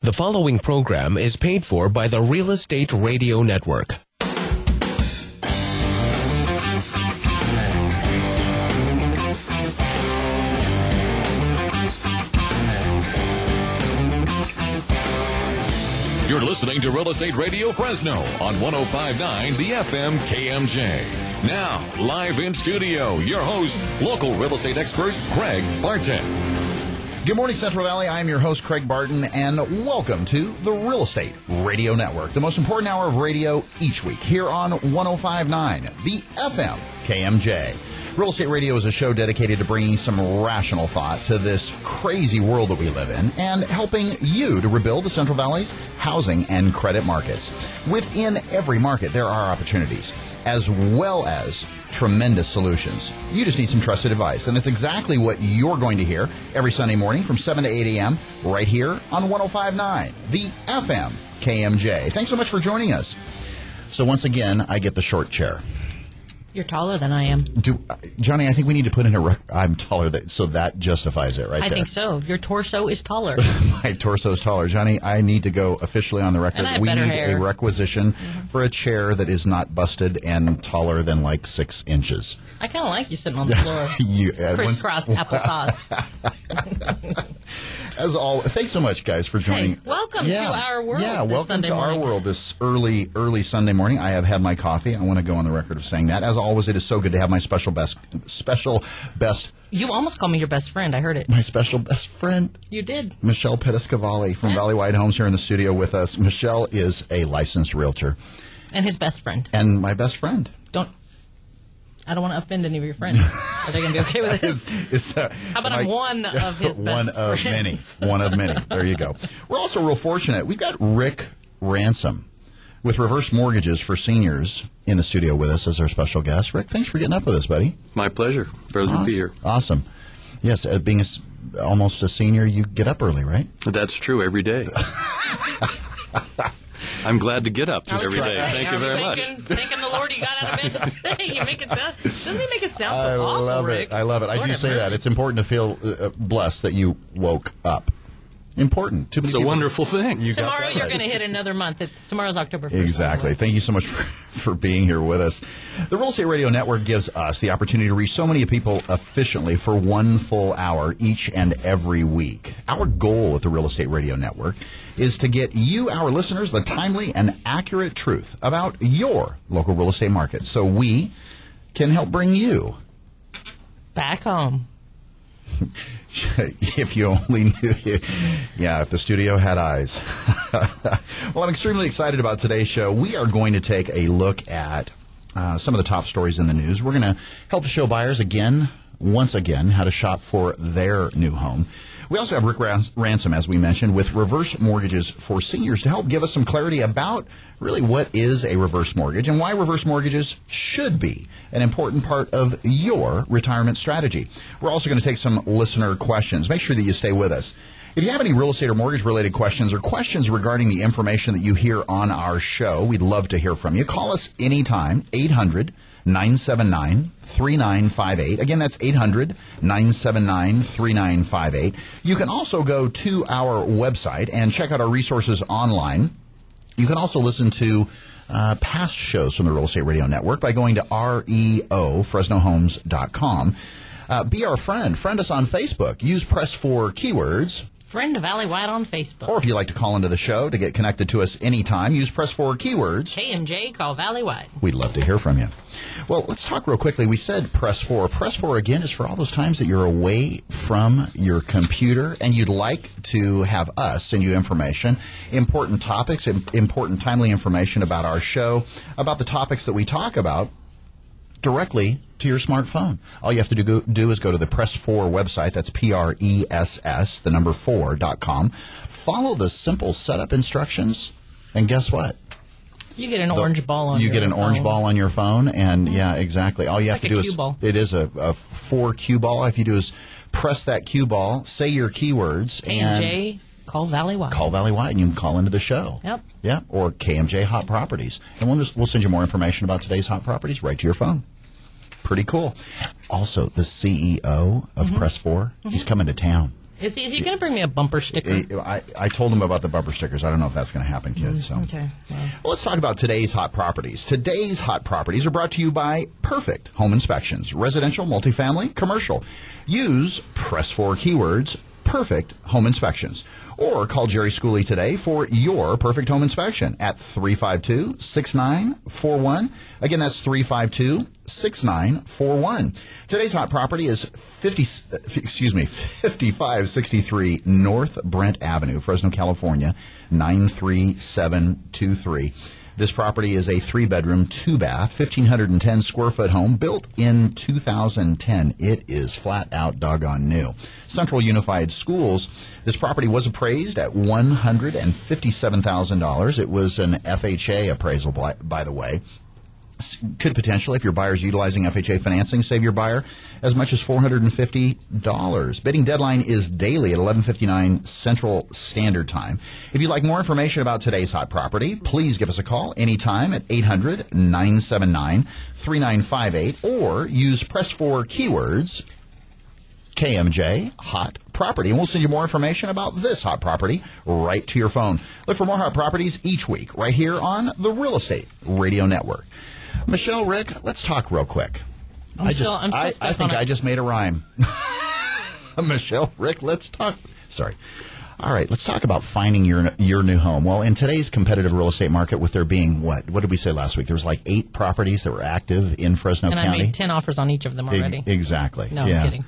The following program is paid for by the Real Estate Radio Network. You're listening to Real Estate Radio Fresno on 105.9 the FM KMJ. Now, live in studio, your host, local real estate expert, Craig Barton. Good morning, Central Valley. I'm your host, Craig Barton, and welcome to the Real Estate Radio Network, the most important hour of radio each week here on 105.9 the FM KMJ. Real Estate Radio is a show dedicated to bringing some rational thought to this crazy world that we live in and helping you to rebuild the Central Valley's housing and credit markets. Within every market, there are opportunities as well as tremendous solutions. You just need some trusted advice, and it's exactly what you're going to hear every Sunday morning from 7 to 8 a.m. right here on 105.9 the FM KMJ. Thanks so much for joining us. So once again, I get the short chair. You're taller than I am. Johnny, I think we need to put in I'm taller, so that justifies it right there. I think so. Your torso is taller. My torso is taller. Johnny, I need to go officially on the record. And I have we better need hair. a requisition for a chair that is not busted and taller than like 6 inches. I kind of like you sitting on the floor. Crisscross applesauce. As all, thanks so much, guys, for joining. Hey, welcome to our world. Yeah, this welcome Sunday to morning. our world this early Sunday morning. I have had my coffee. I want to go on the record of saying that. As always, it is so good to have my special best. You almost called me your best friend. I heard it. My special best friend. You did. Michelle Pettiscavalli from Valley Wide Homes here in the studio with us. Michelle is a licensed realtor. And his best friend. And my best friend. I don't want to offend any of your friends. Are they going to be okay with this? How about I'm one of his best friends? One of many. There you go. We're also real fortunate. We've got Rick Ransom with Reverse Mortgages for Seniors in the studio with us as our special guest. Rick, thanks for getting up with us, buddy. My pleasure. Thrilled to be here. Awesome. Yes, being almost a senior, you get up early, right? That's true every day. I'm glad to get up every day. Thank you very much. Thanking the Lord you got out of bed today. Doesn't he make it sound so awful, love Rick? I love it. I do say that. It's important to feel blessed that you woke up. Important. It's a wonderful thing. Tomorrow you're going to hit another month. Tomorrow's October 1st. Exactly. Thank you so much for being here with us. The Real Estate Radio Network gives us the opportunity to reach so many people efficiently for one full hour each and every week. Our goal at the Real Estate Radio Network is to get you, our listeners, the timely and accurate truth about your local real estate market so we can help bring you back home. If you only knew. Yeah, if the studio had eyes. Well, I'm extremely excited about today's show. We are going to take a look at some of the top stories in the news. We're going to help show buyers once again, how to shop for their new home. We also have Rick Ransom, as we mentioned, with Reverse Mortgages for Seniors to help give us some clarity about really what is a reverse mortgage and why reverse mortgages should be an important part of your retirement strategy. We're also going to take some listener questions. Make sure that you stay with us. If you have any real estate or mortgage-related questions or questions regarding the information that you hear on our show, we'd love to hear from you. Call us anytime, 800-979-3958. Again, that's 800-979-3958. You can also go to our website and check out our resources online. You can also listen to past shows from the Real Estate Radio Network by going to REO, FresnoHomes.com. Be our friend. Friend us on Facebook. Use Press 4 keywords. Friend Valley Wide on Facebook. Or if you'd like to call into the show to get connected to us anytime, use Press 4 keywords. KMJ, call Valley Wide. We'd love to hear from you. Well, let's talk real quickly. We said Press 4. Press 4, again, is for all those times that you're away from your computer and you'd like to have us send you information, important topics, important timely information about our show, about the topics that we talk about directly to your smartphone. All you have to do is go to the Press 4 website. That's PRESS, the number 4.com. Follow the simple setup instructions, and guess what? You get an orange ball on your phone. You get an orange ball on your phone, and yeah, exactly. All you have to do is, it is a 4 cue ball. All you have to do is press that cue ball, say your keywords, KMJ, call Valley Wide. Call Valley Wide, and you can call into the show. Yep. Yeah, or KMJ Hot Properties. And we'll send you more information about today's hot properties right to your phone. Pretty cool. Also, the CEO of Press 4, he's coming to town. Is he going to bring me a bumper sticker? I told him about the bumper stickers. I don't know if that's going to happen, kids. So. Okay. Well, let's talk about today's hot properties. Today's hot properties are brought to you by Perfect Home Inspections. Residential, multifamily, commercial. Use press 4 keywords, Perfect Home Inspections. Or call Jerry Schooley today for your perfect home inspection at 352-6941. Again, that's 352-6941. Today's hot property is 5563 North Brent Avenue, Fresno, California, 93723. This property is a 3-bedroom, 2-bath, 1,510 square foot home built in 2010. It is flat out doggone new. Central Unified Schools. This property was appraised at $157,000. It was an FHA appraisal, by the way. Could potentially, if your buyer's utilizing FHA financing, save your buyer as much as $450. Bidding deadline is daily at 11:59 Central Standard Time. If you'd like more information about today's hot property, please give us a call anytime at 800-979-3958 or use press 4 keywords KMJ Hot Property, and we'll send you more information about this hot property right to your phone. Look for more hot properties each week right here on the Real Estate Radio Network. Michelle, Rick, let's talk real quick. I think I just made a rhyme. Michelle, Rick, let's talk. Sorry. All right, let's talk about finding your new home. Well, in today's competitive real estate market, with there being what did we say last week? There was like 8 properties that were active in Fresno County. And I made 10 offers on each of them already. Exactly. No, I'm kidding.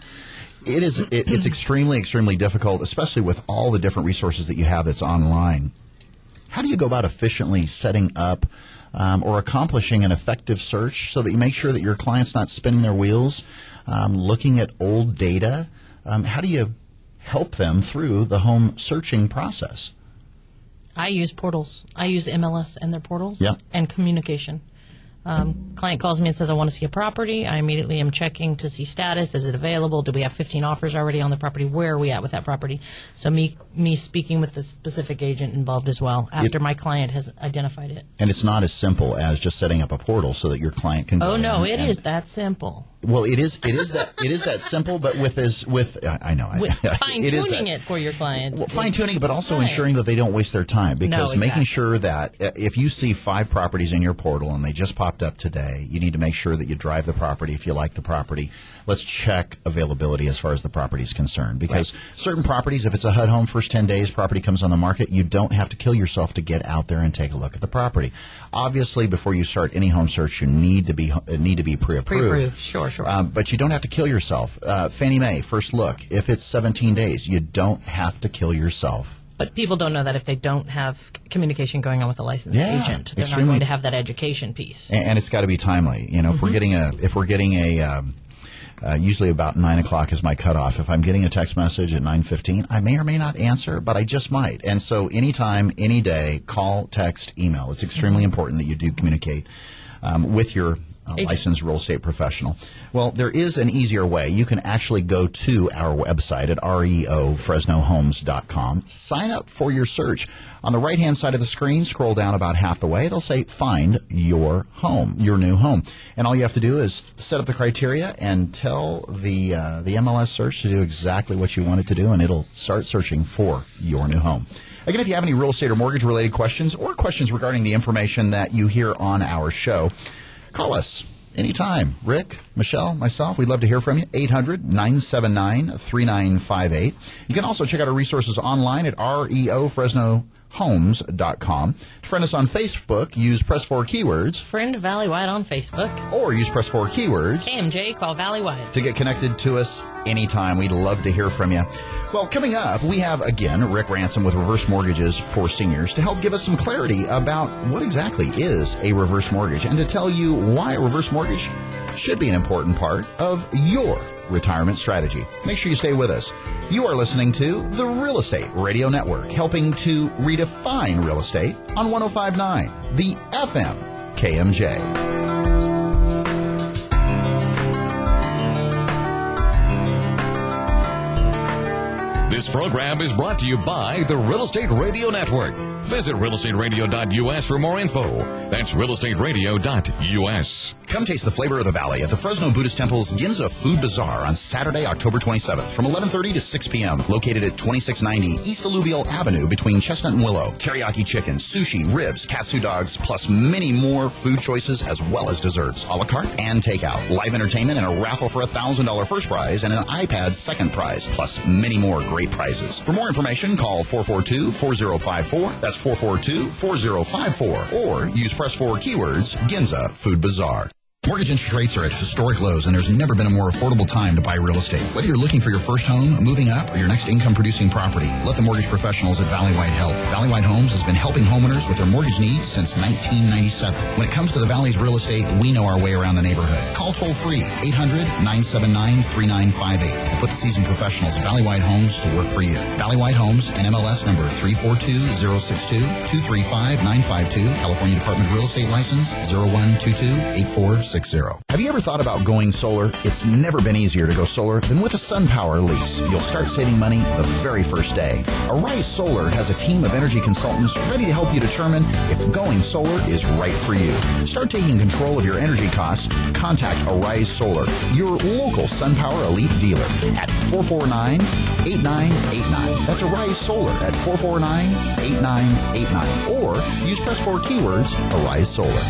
It's extremely, extremely difficult, especially with all the different resources that you have that's online. How do you go about efficiently setting up or accomplishing an effective search so that you make sure that your client's not spinning their wheels, looking at old data? How do you help them through the home searching process? I use portals. I use MLS and their portals and communication. Client calls me and says, I want to see a property. I immediately am checking to see status. Is it available? Do we have 15 offers already on the property? Where are we at with that property? So me speaking with the specific agent involved as well after my client has identified it. And it's not as simple as just setting up a portal so that your client can go in. Oh, no, it is that simple. Well, it is that simple, but with fine-tuning it for your client. Well, fine-tuning, but also ensuring that they don't waste their time, because making sure that if you see 5 properties in your portal and they just popped up today, you need to make sure that you drive the property if you like the property. Let's check availability as far as the property is concerned, because certain properties, if it's a HUD home, first 10 days property comes on the market, you don't have to kill yourself to get out there and take a look at the property. Obviously, before you start any home search, you need to be pre-approved. Pre-approved, sure. But you don't have to kill yourself. Fannie Mae, first look. If it's 17 days, you don't have to kill yourself. But people don't know that if they don't have communication going on with a licensed agent, they're not going to have that education piece. And it's got to be timely. You know, if we're getting a usually about 9 o'clock is my cutoff. If I'm getting a text message at 9:15, I may or may not answer, but I just might. And so anytime, any day, call, text, email. It's extremely important that you do communicate with your licensed real estate professional. Well, there is an easier way. You can actually go to our website at reofresnohomes.com. Sign up for your search. On the right-hand side of the screen, scroll down about half the way. It'll say, find your home, your new home. And all you have to do is set up the criteria and tell the MLS search to do exactly what you want it to do, and it'll start searching for your new home. Again, if you have any real estate or mortgage-related questions or questions regarding the information that you hear on our show, call us anytime. Rick, Michelle, myself, we'd love to hear from you. 800-979-3958. You can also check out our resources online at reofresnohomes.com. To friend us on Facebook, use press 4 keywords. Friend Valley Wide on Facebook. Or use press 4 keywords. KMJ, call Valley Wide. To get connected to us anytime. We'd love to hear from you. Well, coming up, we have, again, Rick Ransom with Reverse Mortgages for Seniors to help give us some clarity about what exactly is a reverse mortgage and to tell you why a reverse mortgage should be an important part of your retirement strategy. Make sure you stay with us. You are listening to the Real Estate Radio Network, helping to redefine real estate on 105.9, the FM KMJ. This program is brought to you by the Real Estate Radio Network. Visit realestateradio.us for more info. That's realestateradio.us. Come taste the flavor of the valley at the Fresno Buddhist Temple's Ginza Food Bazaar on Saturday, October 27th from 11:30 to 6 p.m. Located at 2690 East Alluvial Avenue between Chestnut and Willow. Teriyaki chicken, sushi, ribs, katsu dogs, plus many more food choices as well as desserts. A la carte and takeout. Live entertainment and a raffle for a $1,000 first prize and an iPad second prize, plus many more great prizes. For more information, call 442-4054. That's 442-4054. Or use press 4 keywords, Ginza Food Bazaar. Mortgage interest rates are at historic lows, and there's never been a more affordable time to buy real estate. Whether you're looking for your first home, moving up, or your next income-producing property, let the mortgage professionals at Valley White help. Valley White Homes has been helping homeowners with their mortgage needs since 1997. When it comes to the Valley's real estate, we know our way around the neighborhood. Call toll-free 800-979-3958 and put the seasoned professionals at Valley White Homes to work for you. Valley White Homes, NMLS number 342062, 235-952, California Department of Real Estate License 0122-8460. Have you ever thought about going solar? It's never been easier to go solar than with a SunPower lease. You'll start saving money the very first day. Arise Solar has a team of energy consultants ready to help you determine if going solar is right for you. Start taking control of your energy costs. Contact Arise Solar, your local SunPower Elite dealer at 449-8989. That's Arise Solar at 449-8989. Or use press 4 keywords, Arise Solar.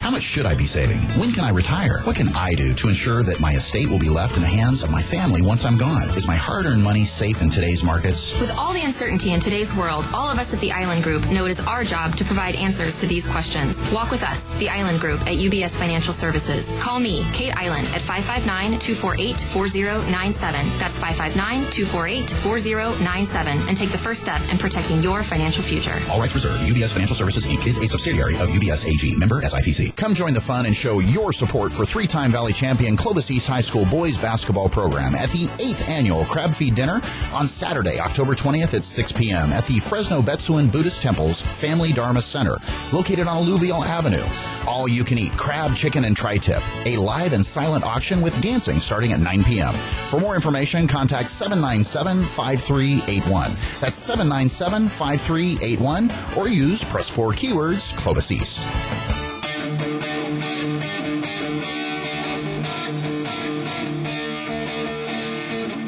How much should I be saving? When can I retire? What can I do to ensure that my estate will be left in the hands of my family once I'm gone? Is my hard-earned money safe in today's markets? With all the uncertainty in today's world, all of us at the Island Group know it is our job to provide answers to these questions. Walk with us, the Island Group at UBS Financial Services. Call me, Kate Island, at 559-248-4097. That's 559-248-4097. And take the first step in protecting your financial future. All rights reserved. UBS Financial Services, Inc. is a subsidiary of UBS AG. Member SIPC. Come join the fun and show your support for 3-time Valley champion Clovis East High School boys basketball program at the 8th annual Crab Feed Dinner on Saturday, October 20th at 6 p.m. at the Fresno Betsuan Buddhist Temple's Family Dharma Center, located on Alluvial Avenue. All you can eat crab, chicken, and tri-tip. A live and silent auction with dancing starting at 9 p.m. For more information, contact 797-5381. That's 797-5381, or use press 4 keywords, Clovis East.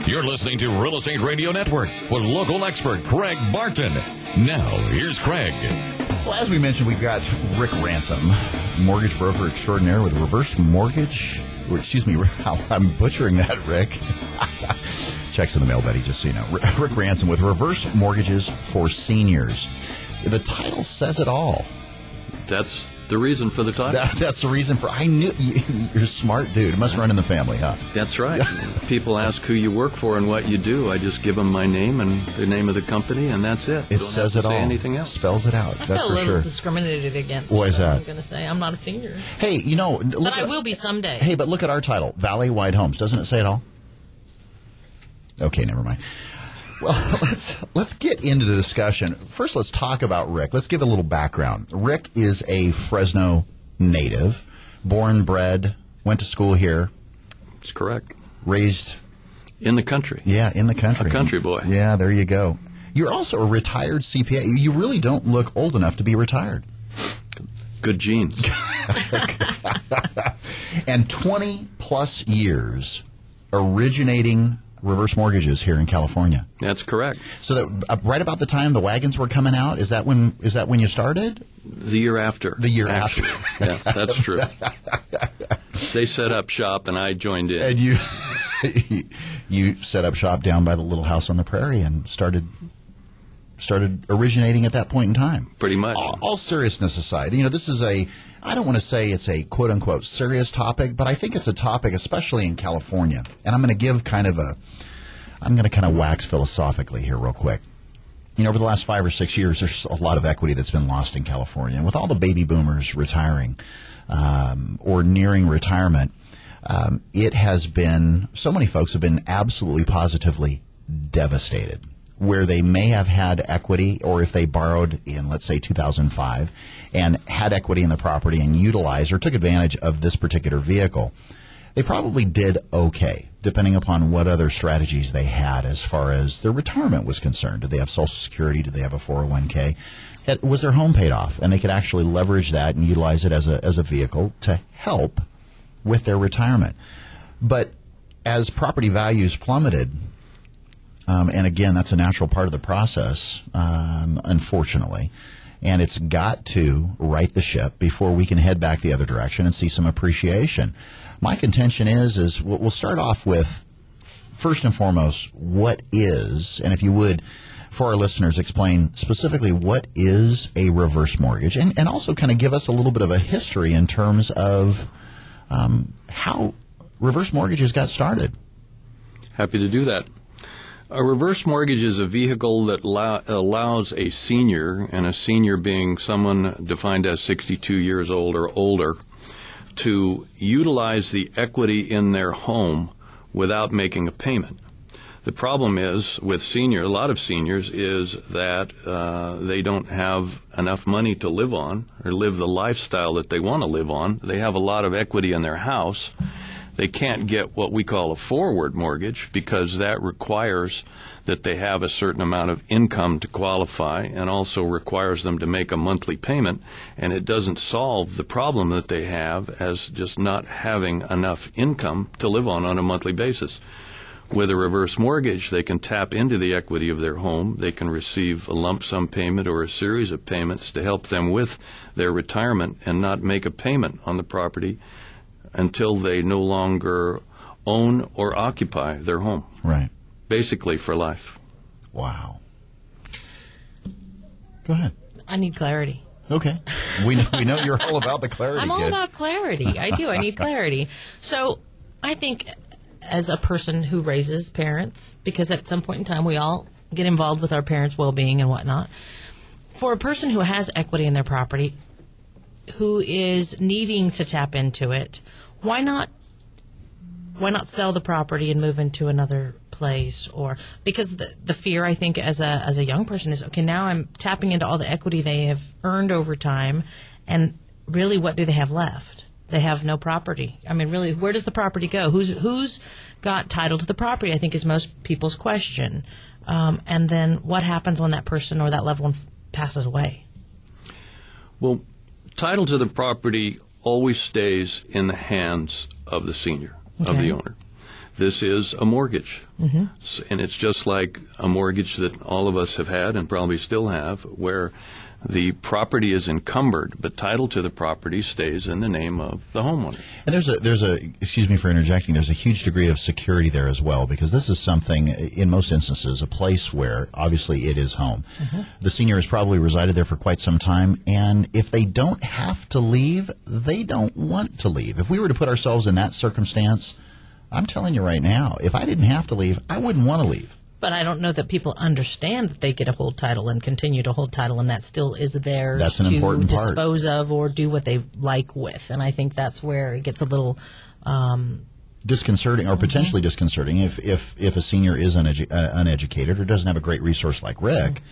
You're listening to Real Estate Radio Network with local expert Craig Barton. Now, here's Craig. Well, as we mentioned, we've got Rick Ransom, mortgage broker extraordinaire with reverse mortgage. Excuse me, I'm butchering that, Rick. Checks in the mail, Betty, just so you know. Rick Ransom with Reverse Mortgages for Seniors. The title says it all. That's the reason for the title. That's the reason for. I knew you're a smart dude. It must run in the family, huh? That's right. People ask who you work for and what you do. I just give them my name and the name of the company, and that's it. It says it all. Anything else? Spells it out. That's for sure. I feel a little discriminated against. Why is that? I'm going to say I'm not a senior. Hey, you know, but I will be someday. Hey, but look at our title, Valley White Homes. Doesn't it say it all? Okay, never mind. Well, let's get into the discussion. First, let's talk about Rick. Let's give a little background. Rick is a Fresno native, born, bred, went to school here. That's correct. Raised in the country. Yeah, in the country. A country boy. Yeah, there you go. You're also a retired CPA. You really don't look old enough to be retired. Good genes. And 20-plus years originating reverse mortgages here in California. That's correct. So that right about the time the wagons were coming out, is that when you started? The year after. The year after. Yeah, that's true. They set up shop and I joined in. And you set up shop down by the little house on the prairie and started originating at that point in time. Pretty much. All seriousness aside, this is I don't want to say it's a quote-unquote serious topic, but I think it's a topic, especially in California. And I'm going to give I'm going to wax philosophically here real quick. Over the last 5 or 6 years, there's a lot of equity that's been lost in California. And with all the baby boomers retiring or nearing retirement, it has been, so many folks have been absolutely positively devastated, where they may have had equity, or if they borrowed in, let's say, 2005 and had equity in the property and utilized or took advantage of this particular vehicle, they probably did okay, depending upon what other strategies they had as far as their retirement was concerned. Did they have Social Security? Did they have a 401k? Was their home paid off? And they could actually leverage that and utilize it as a vehicle to help with their retirement. But as property values plummeted, and again, that's a natural part of the process, unfortunately, and it's got to right the ship before we can head back the other direction and see some appreciation. My contention is we'll start off with, first and foremost, what is, and if you would, for our listeners, explain specifically what is a reverse mortgage, and also kind of give us a little bit of a history in terms of how reverse mortgages got started. Happy to do that. A reverse mortgage is a vehicle that allows a senior, and a senior being someone defined as 62 years old or older, to utilize the equity in their home without making a payment. The problem is with a lot of seniors is that they don't have enough money to live on or live the lifestyle that they want to live on. They have a lot of equity in their house. They can't get what we call a forward mortgage because that requires that they have a certain amount of income to qualify and also requires them to make a monthly payment, and it doesn't solve the problem that they have as just not having enough income to live on a monthly basis. With a reverse mortgage, they can tap into the equity of their home. They can receive a lump sum payment or a series of payments to help them with their retirement and not make a payment on the property until they no longer own or occupy their home. Right. Basically for life. Wow. Go ahead. I need clarity. Okay. We know you're all about the clarity. I'm all about clarity. I do. I need clarity. So I think as a person who raises parents, because at some point in time we all get involved with our parents' well-being and whatnot, for a person who has equity in their property, who is needing to tap into it, why not sell the property and move into another place? Or because the fear, I think, as a young person is, okay, now I'm tapping into all the equity they have earned over time, and really, what do they have left? They have no property. I mean, really, where does the property go? Who's got title to the property, I think, is most people's question. And then what happens when that person or that loved one passes away? Well, title to the property always stays in the hands of the senior, of the owner. This is a mortgage, and it's just like a mortgage that all of us have had and probably still have, where the property is encumbered, but title to the property stays in the name of the homeowner. And there's a excuse me for interjecting, there's a huge degree of security there as well, because this is something, in most instances, a place where obviously it is home. The senior has probably resided there for quite some time, and if they don't have to leave, they don't want to leave. If we were to put ourselves in that circumstance, I'm telling you right now, if I didn't have to leave, I wouldn't want to leave. But I don't know that people understand that they get to hold title and continue to hold title, and that still is theirs that's an important part. Dispose of or do what they like with. And I think that's where it gets a little disconcerting, or potentially disconcerting, if a senior is uneducated or doesn't have a great resource like Rick,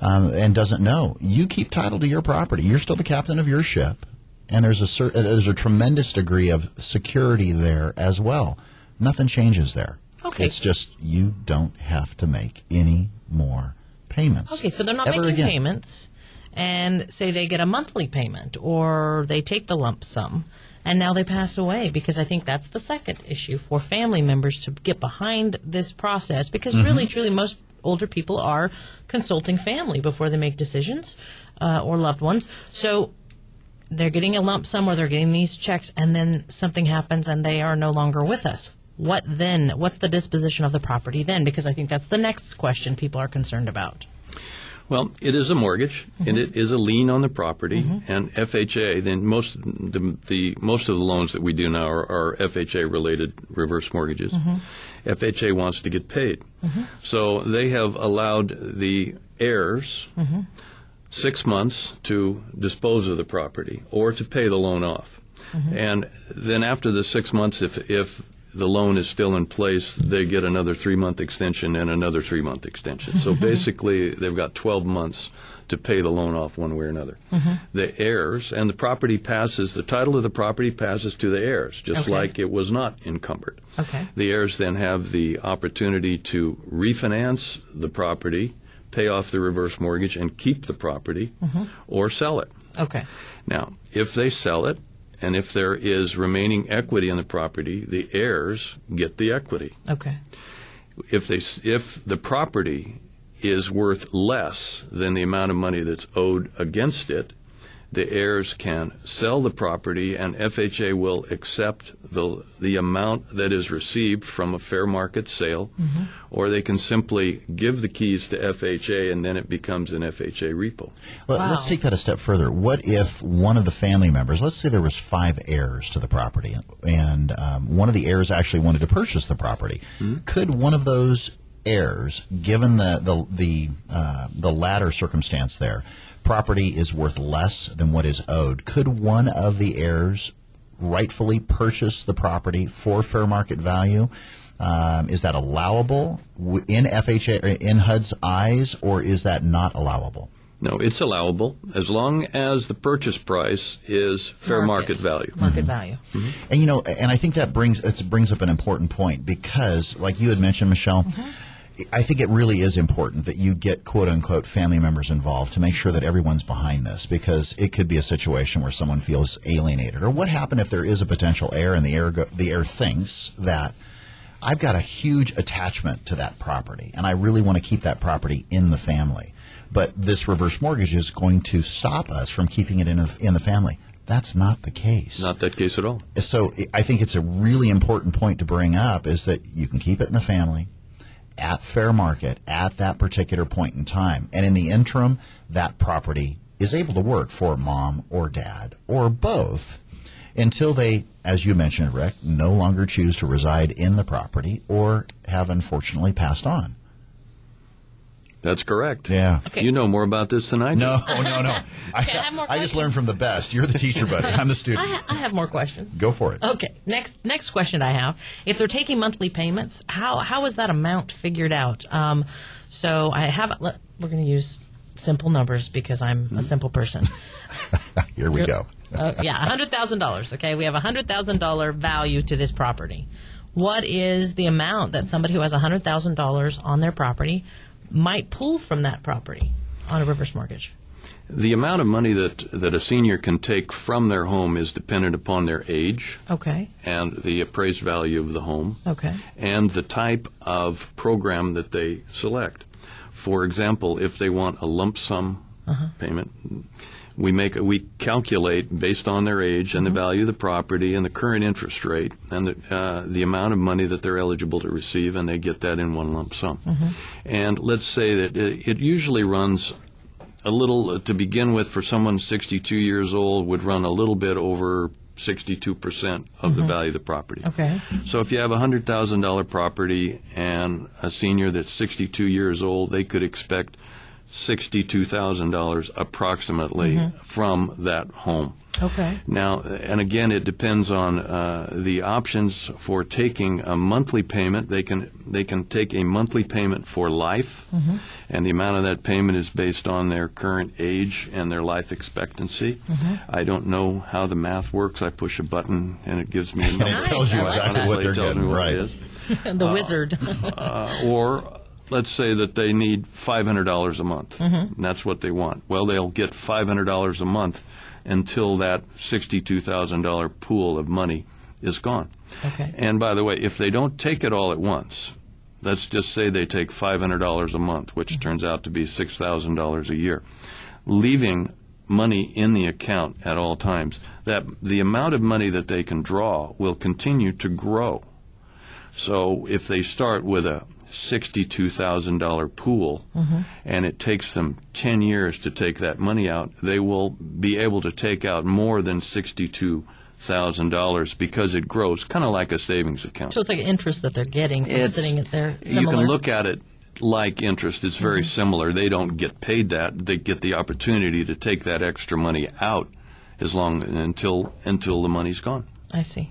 and doesn't know. You keep title to your property. You're still the captain of your ship, and there's a tremendous degree of security there as well. Nothing changes there. Okay. It's just you don't have to make any more payments. Okay, so they're not making payments, and say they get a monthly payment or they take the lump sum, and now they pass away, because I think that's the second issue for family members to get behind this process, because really, truly, most older people are consulting family before they make decisions, or loved ones. So they're getting a lump sum or they're getting these checks, and then something happens and they are no longer with us. What then? What's the disposition of the property then? Because I think that's the next question people are concerned about. Well, it is a mortgage, and it is a lien on the property, and FHA. Then most of the loans that we do now are FHA-related reverse mortgages. FHA wants to get paid, so they have allowed the heirs 6 months to dispose of the property or to pay the loan off, and then after the 6 months, if the loan is still in place, they get another 3-month extension and another 3-month extension. So basically, they've got 12 months to pay the loan off one way or another. The heirs, and the title of the property passes to the heirs, just like it was not encumbered. The heirs then have the opportunity to refinance the property, pay off the reverse mortgage, and keep the property, or sell it. Now, if they sell it, and if there is remaining equity in the property, the heirs get the equity. If the property is worth less than the amount of money that's owed against it, the heirs can sell the property, and FHA will accept the amount that is received from a fair market sale, or they can simply give the keys to FHA, and then it becomes an FHA repo. Well, let's take that a step further. What if one of the family members, let's say there was 5 heirs to the property, and one of the heirs actually wanted to purchase the property. Could one of those heirs, given the latter circumstance there, property is worth less than what is owed, could one of the heirs rightfully purchase the property for fair market value? Is that allowable in FHA or in HUD's eyes, or is that not allowable? No, it's allowable as long as the purchase price is fair market value. Market value. And and I think that brings up an important point, because, like you had mentioned, Michelle, I think it really is important that you get quote-unquote family members involved to make sure that everyone's behind this, because it could be a situation where someone feels alienated. Or what happened if there is a potential heir and the heir thinks that I've got a huge attachment to that property and I really want to keep that property in the family, but this reverse mortgage is going to stop us from keeping it in the family. That's not the case. Not that case at all. So I think it's a really important point to bring up, is that you can keep it in the family at fair market at that particular point in time. And in the interim, that property is able to work for mom or dad or both until they, as you mentioned, Rick, no longer choose to reside in the property or have unfortunately passed on. That's correct. Yeah. Okay. You know more about this than I do. No. I just learned from the best. You're the teacher, buddy. I'm the student. I have more questions. Go for it. Okay. Next question I have. If they're taking monthly payments, how is that amount figured out? So I have. We're going to use simple numbers because I'm a simple person. Here we go. $100,000. Okay, we have $100,000 value to this property. What is the amount that somebody who has $100,000 on their property might pull from that property on a reverse mortgage? The amount of money that a senior can take from their home is dependent upon their age, and the appraised value of the home, and the type of program that they select. For example, if they want a lump sum payment, we calculate based on their age and the value of the property and the current interest rate and the amount of money that they're eligible to receive, and they get that in one lump sum. And let's say that it usually runs a little, to begin with, for someone 62 years old, would run a little bit over 62% of the value of the property. So if you have a $100,000 property and a senior that's 62 years old, they could expect $62,000 approximately from that home. Now, and again, it depends on the options for taking a monthly payment. They can take a monthly payment for life, and the amount of that payment is based on their current age and their life expectancy. I don't know how the math works. I push a button and it gives me a number. And it tells you exactly what they're getting. Right. The wizard. Or let's say that they need $500 a month, and that's what they want. Well, they'll get $500 a month until that $62,000 pool of money is gone. And by the way, if they don't take it all at once, let's just say they take $500 a month, which turns out to be $6,000 a year, leaving money in the account at all times, that the amount of money that they can draw will continue to grow. So if they start with a $62,000 pool, and it takes them 10 years to take that money out, they will be able to take out more than $62,000 because it grows, kind of like a savings account. So it's like interest that they're getting from sitting at there. You can look at it like interest. It's very similar. They don't get paid that. They get the opportunity to take that extra money out until the money's gone. I see.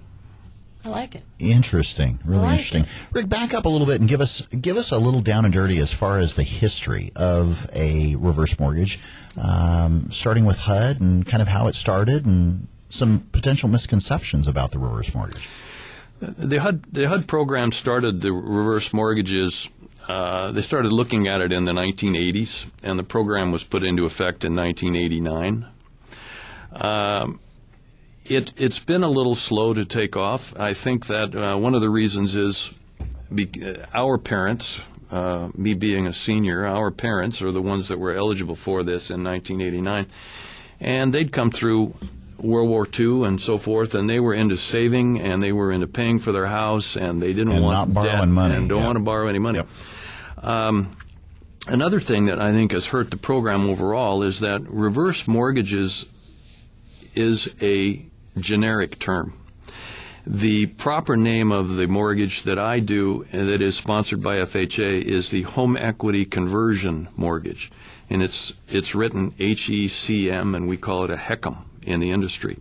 I like it. Interesting. Really interesting. It. Rick, back up a little bit and give us a little down and dirty as far as the history of a reverse mortgage, starting with HUD and kind of how it started and some potential misconceptions about the reverse mortgage. The HUD program started the reverse mortgages. They started looking at it in the 1980s, and the program was put into effect in 1989. It's been a little slow to take off. I think that one of the reasons is our parents, me being a senior, our parents are the ones that were eligible for this in 1989, and they'd come through World War II and so forth, and they were into saving, and they were into paying for their house, and they didn't want not borrowing money, and don't want to borrow any money. Yep. Another thing that I think has hurt the program overall is that reverse mortgages is a generic term. The proper name of the mortgage that I do that is sponsored by FHA is the Home Equity Conversion Mortgage, and it's written HECM, and we call it a HECM in the industry.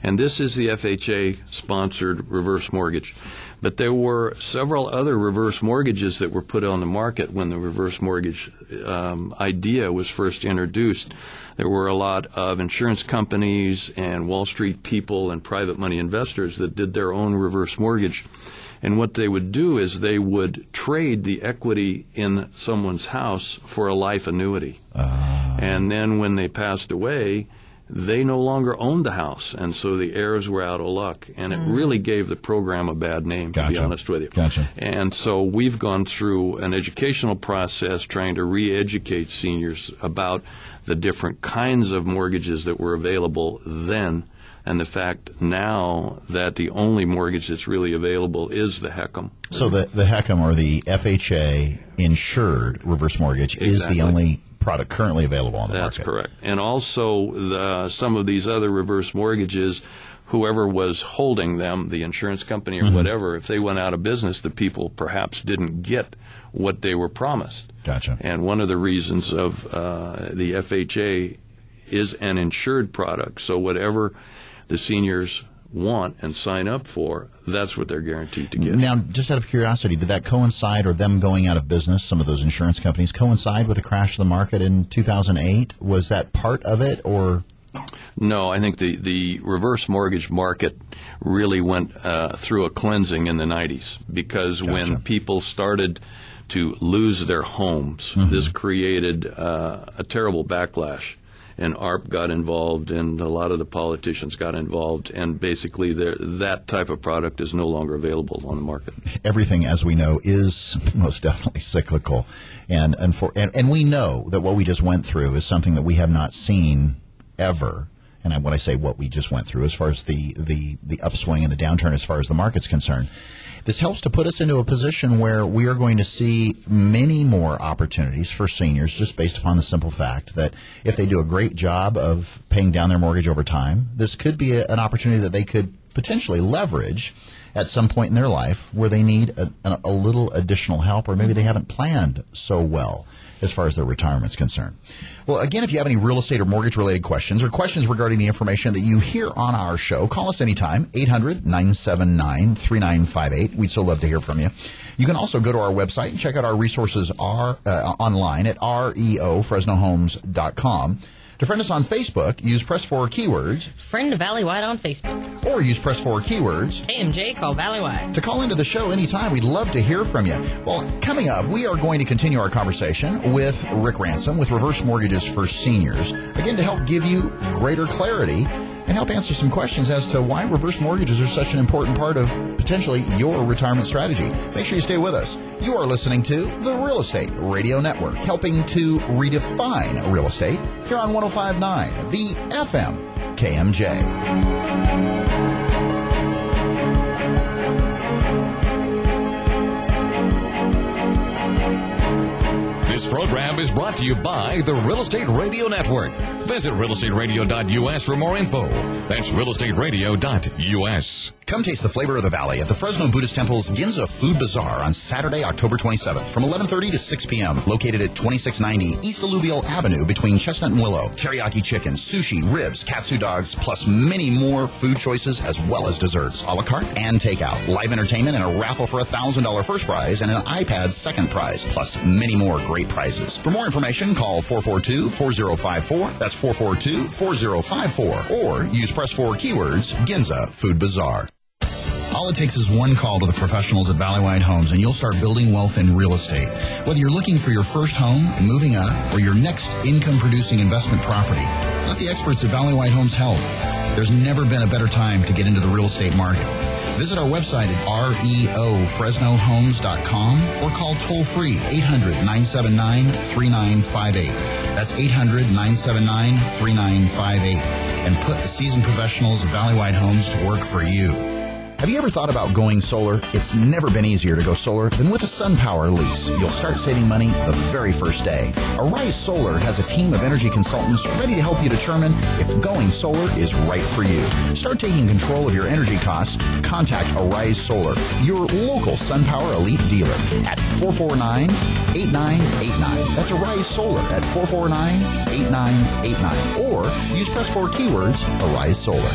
And this is the FHA-sponsored reverse mortgage. But there were several other reverse mortgages that were put on the market when the reverse mortgage idea was first introduced. There were a lot of insurance companies and Wall Street people and private money investors that did their own reverse mortgage. And what they would do is they would trade the equity in someone's house for a life annuity. And then when they passed away, they no longer owned the house, and so the heirs were out of luck. And it really gave the program a bad name, to be honest with you. Gotcha. And so we've gone through an educational process trying to re-educate seniors about the different kinds of mortgages that were available then, and the fact now that the only mortgage that's really available is the HECM. So the HECM, or the FHA insured reverse mortgage, is the only product currently available on the market. That's correct. And also some of these other reverse mortgages, whoever was holding them, the insurance company or whatever, if they went out of business, the people perhaps didn't get what they were promised. Gotcha. And one of the reasons of the FHA is an insured product, so whatever the seniors want and sign up for, that's what they're guaranteed to get. Now, just out of curiosity, did that coincide, or them going out of business, some of those insurance companies, coincide with the crash of the market in 2008? Was that part of it, or? No, I think the reverse mortgage market really went through a cleansing in the 90s, because when people started to lose their homes, this created a terrible backlash. And ARP got involved, and a lot of the politicians got involved, and basically that type of product is no longer available on the market. Everything, as we know, is most definitely cyclical, and we know that what we just went through is something that we have not seen ever. And when I say what we just went through, as far as the upswing and the downturn, as far as the market's concerned, this helps to put us into a position where we are going to see many more opportunities for seniors, just based upon the simple fact that if they do a great job of paying down their mortgage over time, this could be an opportunity that they could potentially leverage at some point in their life where they need a little additional help, or maybe they haven't planned so well as far as their retirement's concerned. Well, again, if you have any real estate or mortgage-related questions, or questions regarding the information that you hear on our show, call us anytime, 800-979-3958. We'd so love to hear from you. You can also go to our website and check out our resources online at reofresnohomes.com. To friend us on Facebook, use press 4 keywords. Friend Valley White on Facebook. Or use press 4 keywords. KMJ, call Valley White. To call into the show anytime, we'd love to hear from you. Well, coming up, we are going to continue our conversation with Rick Ransom with Reverse Mortgages for Seniors. Again, to help give you greater clarity and help answer some questions as to why reverse mortgages are such an important part of potentially your retirement strategy. Make sure you stay with us. You are listening to the Real Estate Radio Network, helping to redefine real estate here on 105.9, the FM KMJ. This program is brought to you by the Real Estate Radio Network. Visit realestateradio.us for more info. That's realestateradio.us. Come taste the flavor of the valley at the Fresno Buddhist Temple's Ginza Food Bazaar on Saturday, October 27th from 11:30 to 6 p.m. Located at 2690 East Alluvial Avenue between Chestnut and Willow. Teriyaki chicken, sushi, ribs, katsu dogs, plus many more food choices as well as desserts, a la carte and takeout. Live entertainment and a raffle for a $1,000 first prize and an iPad second prize, plus many more great prizes. For more information, call 442-4054. That's 442-4054. Or use press 4 keywords, Ginza Food Bazaar. All it takes is one call to the professionals at Valleywide Homes and you'll start building wealth in real estate. Whether you're looking for your first home, moving up, or your next income-producing investment property, let the experts at Valleywide Homes help. There's never been a better time to get into the real estate market. Visit our website at reofresnohomes.com or call toll-free 800-979-3958. That's 800-979-3958. And put the seasoned professionals of Valleywide Homes to work for you. Have you ever thought about going solar? It's never been easier to go solar than with a SunPower lease. You'll start saving money the very first day. Arise Solar has a team of energy consultants ready to help you determine if going solar is right for you. Start taking control of your energy costs. Contact Arise Solar, your local SunPower Elite dealer at 449-8989. That's Arise Solar at 449-8989. Or use press 4 keywords, Arise Solar.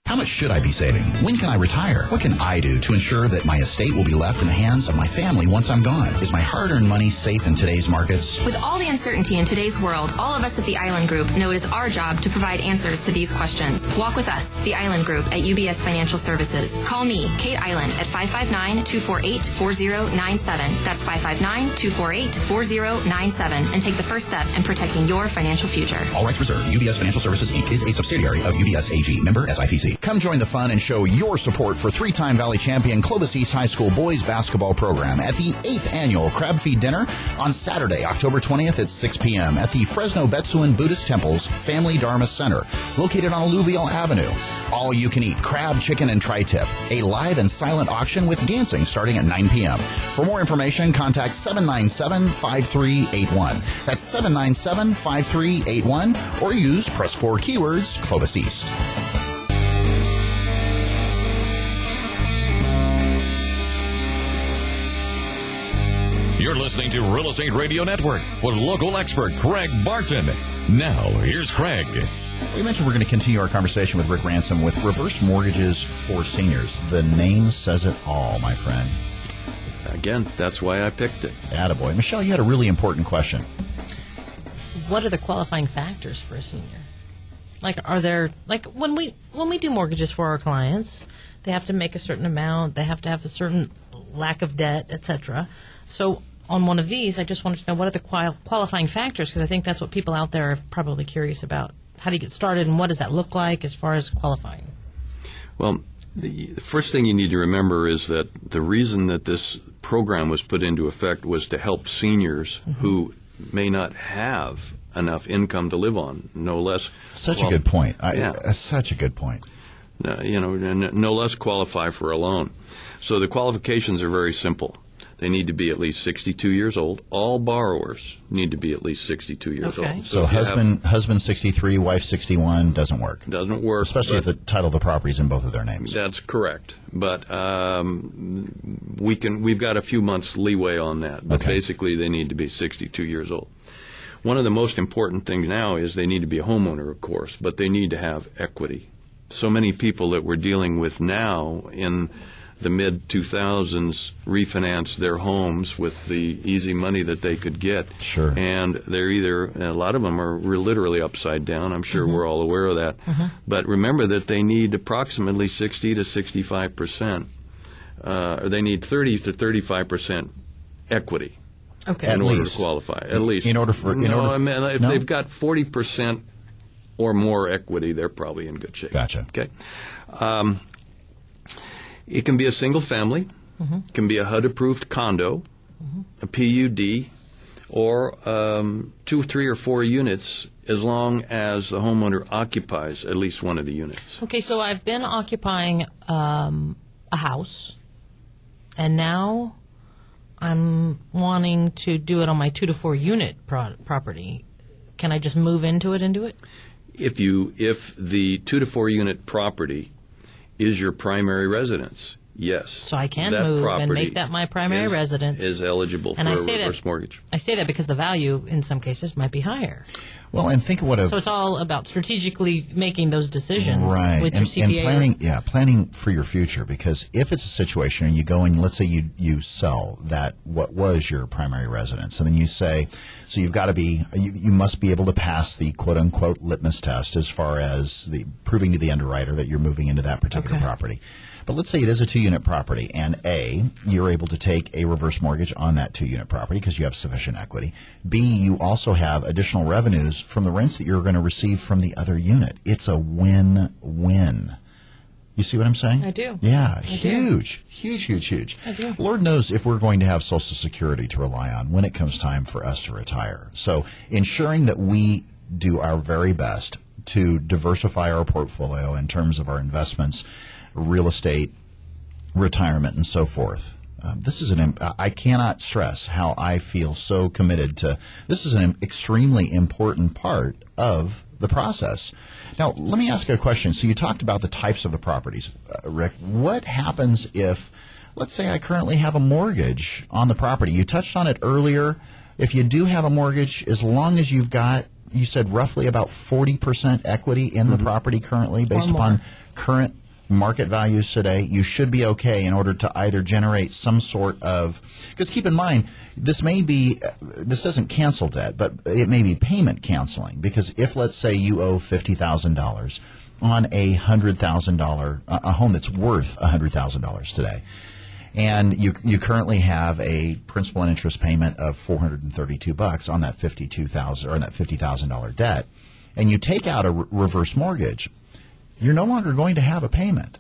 How much should I be saving? When can I retire? What can I do to ensure that my estate will be left in the hands of my family once I'm gone? Is my hard-earned money safe in today's markets? With all the uncertainty in today's world, all of us at the Island Group know it is our job to provide answers to these questions. Walk with us, the Island Group at UBS Financial Services. Call me, Kate Island, at 559-248-4097. That's 559-248-4097, and take the first step in protecting your financial future. All rights reserved. UBS Financial Services, Inc. is a subsidiary of UBS AG. Member SIPC. Come join the fun and show your support for 3-time Valley champion Clovis East High School boys basketball program at the 8th annual Crab Feed Dinner on Saturday, October 20th at 6 p.m. at the Fresno Betsuan Buddhist Temple's Family Dharma Center, located on Alluvial Avenue. All you can eat crab, chicken, and tri-tip. A live and silent auction with dancing starting at 9 p.m. For more information, contact 797-5381. That's 797-5381, or use press 4 keywords, Clovis East. You're listening to Real Estate Radio Network with local expert Craig Barton. Now, here's Craig. We mentioned we're going to continue our conversation with Rick Ransom with reverse mortgages for seniors. The name says it all, my friend. Again, that's why I picked it. Attaboy. Michelle, you had a really important question. What are the qualifying factors for a senior? Like, are there, like, when we do mortgages for our clients, they have to make a certain amount, they have to have a certain lack of debt, etc. So on one of these, I just wanted to know what are the qualifying factors, because I think that's what people out there are probably curious about. How do you get started, and what does that look like as far as qualifying? Well, the first thing you need to remember is that the reason that this program was put into effect was to help seniors who may not have enough income to live on, no less. Such a good point. Such a good point. No less qualify for a loan. So the qualifications are very simple. They need to be at least 62 years old. All borrowers need to be at least 62 years old. So husband 63, wife 61 doesn't work. Doesn't work. Especially if the title of the property is in both of their names. That's correct. But we've got a few months leeway on that. But basically they need to be 62 years old. One of the most important things now is they need to be a homeowner, of course, but they need to have equity. So many people that we're dealing with now in the mid-2000s refinance their homes with the easy money that they could get. Sure. And they're a lot of them are literally upside down. I'm sure we're all aware of that. But remember that they need approximately 60 to 65%. They need 30 to 35% equity in order to qualify. At least. If they've got 40% or more equity, they're probably in good shape. Gotcha. Okay. It can be a single family, it can be a HUD-approved condo, a PUD, or 2, 3, or 4 units, as long as the homeowner occupies at least one of the units. Okay, so I've been occupying a house, and now I'm wanting to do it on my 2 to 4 unit property. Can I just move into it and do it? If the 2 to 4 unit property is your primary residence, yes. So I can move and make that my primary residence. Is eligible for a reverse mortgage. I say that because the value in some cases might be higher. Well, and think of what so it's all about strategically making those decisions with your CPA. And planning for your future, because if it's a situation and you go and let's say you sell that what was your primary residence, and then you say, so you've got to be, you must be able to pass the quote-unquote litmus test as far as the proving to the underwriter that you're moving into that particular property. But let's say it is a 2-unit property, and A, you're able to take a reverse mortgage on that 2-unit property because you have sufficient equity. B, you also have additional revenues from the rents that you're going to receive from the other unit. It's a win-win. You see what I'm saying? I do. Yeah, huge. I do. Lord knows if we're going to have Social Security to rely on when it comes time for us to retire. So ensuring that we do our very best to diversify our portfolio in terms of our investments, real estate, retirement, and so forth. This is I cannot stress how I feel so committed to. This is an extremely important part of the process. Now, let me ask you a question. So you talked about the types of the properties, Rick. What happens if, let's say, I currently have a mortgage on the property? You touched on it earlier. If you do have a mortgage, as long as you've got, you said roughly about 40% equity in the property currently, based upon current market values today, you should be okay in order to either generate some sort of, because keep in mind, this doesn't cancel debt, but it may be payment canceling, because if, let's say, you owe $50,000 on a $100,000, a home that's worth $100,000 today, and you currently have a principal and interest payment of $432 on that $52,000 or that $50,000 debt, and you take out a reverse mortgage, you're no longer going to have a payment.